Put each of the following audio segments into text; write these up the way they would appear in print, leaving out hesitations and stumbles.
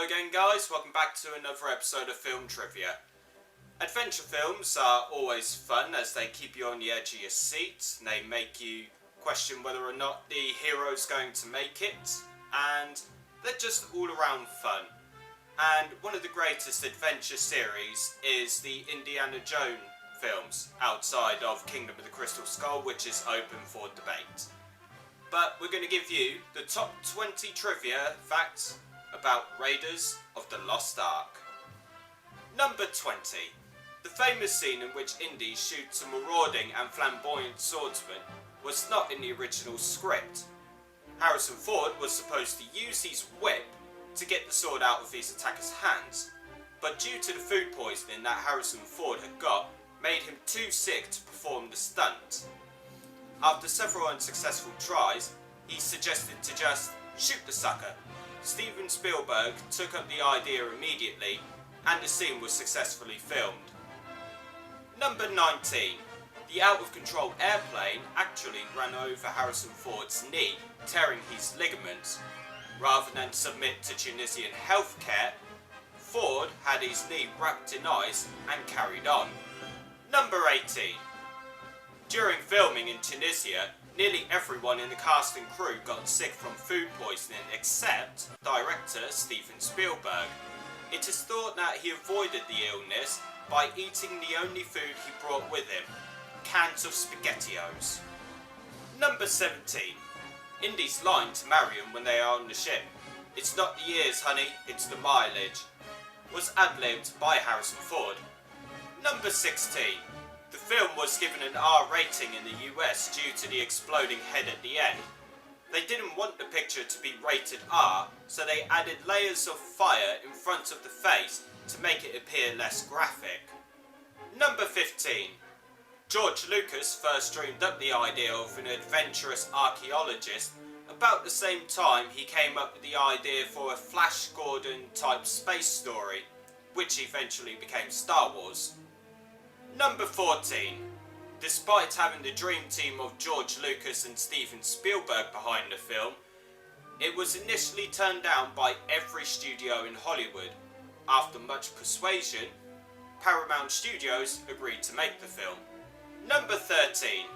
again guys, welcome back to another episode of Film Trivia. Adventure films are always fun as they keep you on the edge of your seat and they make you question whether or not the hero's going to make it, and they're just all around fun. And one of the greatest adventure series is the Indiana Jones films outside of Kingdom of the Crystal Skull, which is open for debate. But we're going to give you the top 20 trivia facts about Raiders of the Lost Ark. Number 20. The famous scene in which Indy shoots a marauding and flamboyant swordsman was not in the original script. Harrison Ford was supposed to use his whip to get the sword out of his attacker's hands, but due to the food poisoning that Harrison Ford had got, made him too sick to perform the stunt. After several unsuccessful tries, he suggested to just shoot the sucker. Steven Spielberg took up the idea immediately, and the scene was successfully filmed. Number 19. The out-of-control airplane actually ran over Harrison Ford's knee, tearing his ligaments. Rather than submit to Tunisian healthcare, Ford had his knee wrapped in ice and carried on. Number 18. During filming in Tunisia, nearly everyone in the cast and crew got sick from food poisoning except director Steven Spielberg. It is thought that he avoided the illness by eating the only food he brought with him, cans of SpaghettiOs. Number 17. Indy's line to Marion when they are on the ship, "It's not the years, honey, it's the mileage," was ad-libbed by Harrison Ford. Number 16. The film was given an R rating in the US due to the exploding head at the end. They didn't want the picture to be rated R, so they added layers of fire in front of the face to make it appear less graphic. Number 15. George Lucas first dreamed up the idea of an adventurous archaeologist about the same time he came up with the idea for a Flash Gordon type space story, which eventually became Star Wars. Number 14. Despite having the dream team of George Lucas and Steven Spielberg behind the film, it was initially turned down by every studio in Hollywood. After much persuasion, Paramount Studios agreed to make the film. Number 13.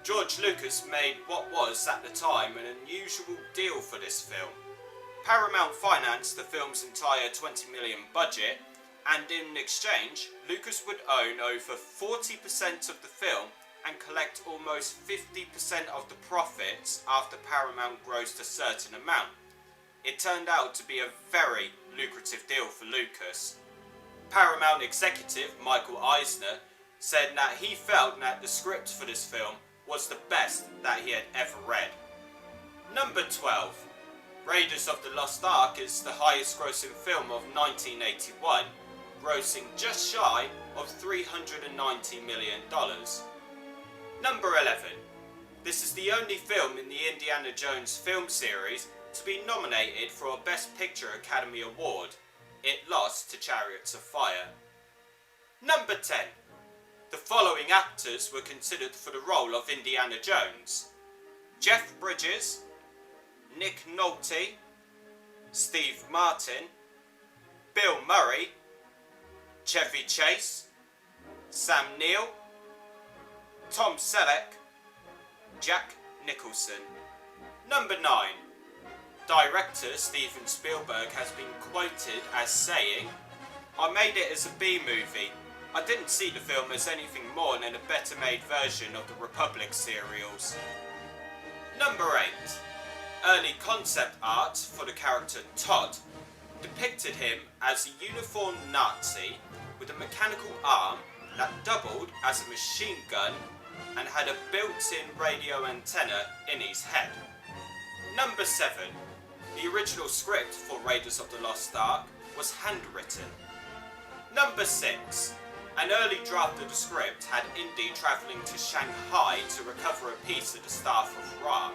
George Lucas made what was, at the time, an unusual deal for this film. Paramount financed the film's entire $20 million budget, and in exchange, Lucas would own over 40% of the film and collect almost 50% of the profits after Paramount grossed a certain amount. It turned out to be a very lucrative deal for Lucas. Paramount executive Michael Eisner said that he felt that the script for this film was the best that he had ever read. Number 12. Raiders of the Lost Ark is the highest grossing film of 1981, grossing just shy of $390 million. Number 11. This is the only film in the Indiana Jones film series to be nominated for a Best Picture Academy Award. It lost to Chariots of Fire. Number 10. The following actors were considered for the role of Indiana Jones: Jeff Bridges, Nick Nolte, Steve Martin, Bill Murray, Chevy Chase, Sam Neill, Tom Selleck, Jack Nicholson. Number 9. Director Steven Spielberg has been quoted as saying, "I made it as a B movie. I didn't see the film as anything more than a better made version of the Republic serials." Number 8. Early concept art for the character Todd depicted him as a uniformed Nazi with a mechanical arm that doubled as a machine gun and had a built-in radio antenna in his head. Number 7. The original script for Raiders of the Lost Ark was handwritten. Number 6. An early draft of the script had Indy travelling to Shanghai to recover a piece of the Staff of Ra.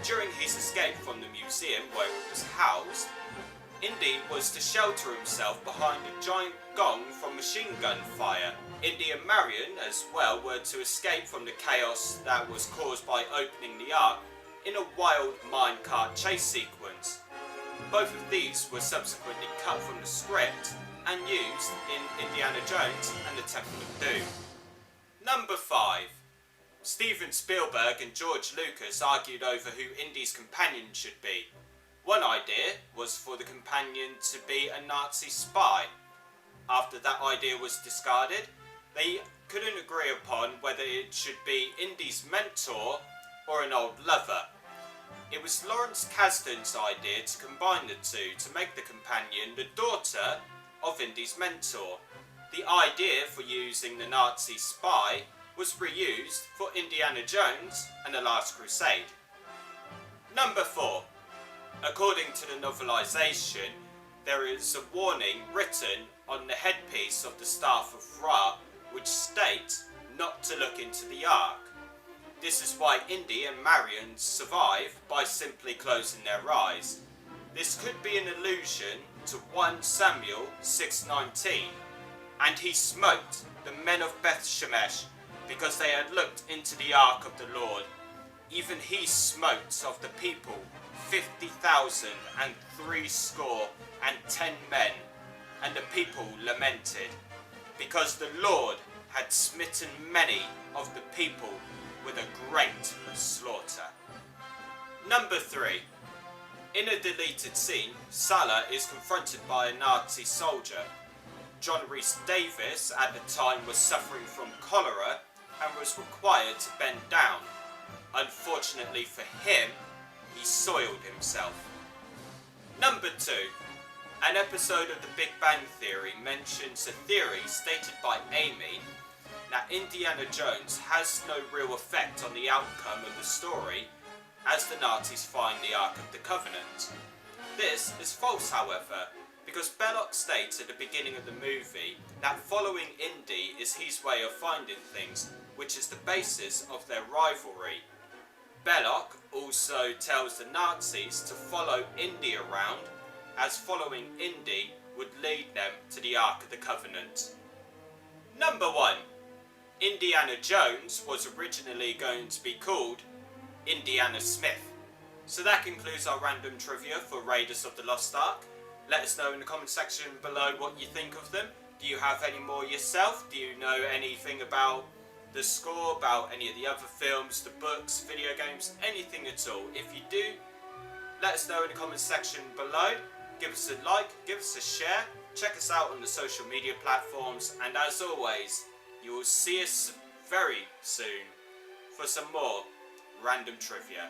During his escape from the museum where it was housed, Indy was to shelter himself behind a giant gong from machine gun fire. Indy and Marion as well were to escape from the chaos that was caused by opening the Ark in a wild minecart chase sequence. Both of these were subsequently cut from the script and used in Indiana Jones and the Temple of Doom. Number 5. Steven Spielberg and George Lucas argued over who Indy's companion should be. One idea was for the companion to be a Nazi spy. After that idea was discarded, they couldn't agree upon whether it should be Indy's mentor or an old lover. It was Lawrence Kasdan's idea to combine the two to make the companion the daughter of Indy's mentor. The idea for using the Nazi spy was reused for Indiana Jones and the Last Crusade. Number 4. According to the novelization, there is a warning written on the headpiece of the Staff of Ra which states not to look into the Ark. This is why Indy and Marion survive by simply closing their eyes. This could be an allusion to 1 Samuel 6:19. And he smote the men of Beth Shemesh because they had looked into the Ark of the Lord. Even he smote of the people 50,060 men, and the people lamented, because the Lord had smitten many of the people with a great slaughter. Number 3. In a deleted scene, Salah is confronted by a Nazi soldier. John Rhys Davies at the time was suffering from cholera and was required to bend down. Unfortunately for him, he soiled himself. Number 2. An episode of The Big Bang Theory mentions a theory stated by Amy that Indiana Jones has no real effect on the outcome of the story as the Nazis find the Ark of the Covenant. This is false, however, because Belloc states at the beginning of the movie that following Indy is his way of finding things, which is the basis of their rivalry. Belloc also tells the Nazis to follow Indy around, as following Indy would lead them to the Ark of the Covenant. Number 1. Indiana Jones was originally going to be called Indiana Smith. So that concludes our random trivia for Raiders of the Lost Ark. Let us know in the comment section below what you think of them. Do you have any more yourself? Do you know anything about the score, about any of the other films, the books, video games, anything at all? If you do, let us know in the comment section below. Give us a like, give us a share, check us out on the social media platforms, and as always, you will see us very soon for some more random trivia.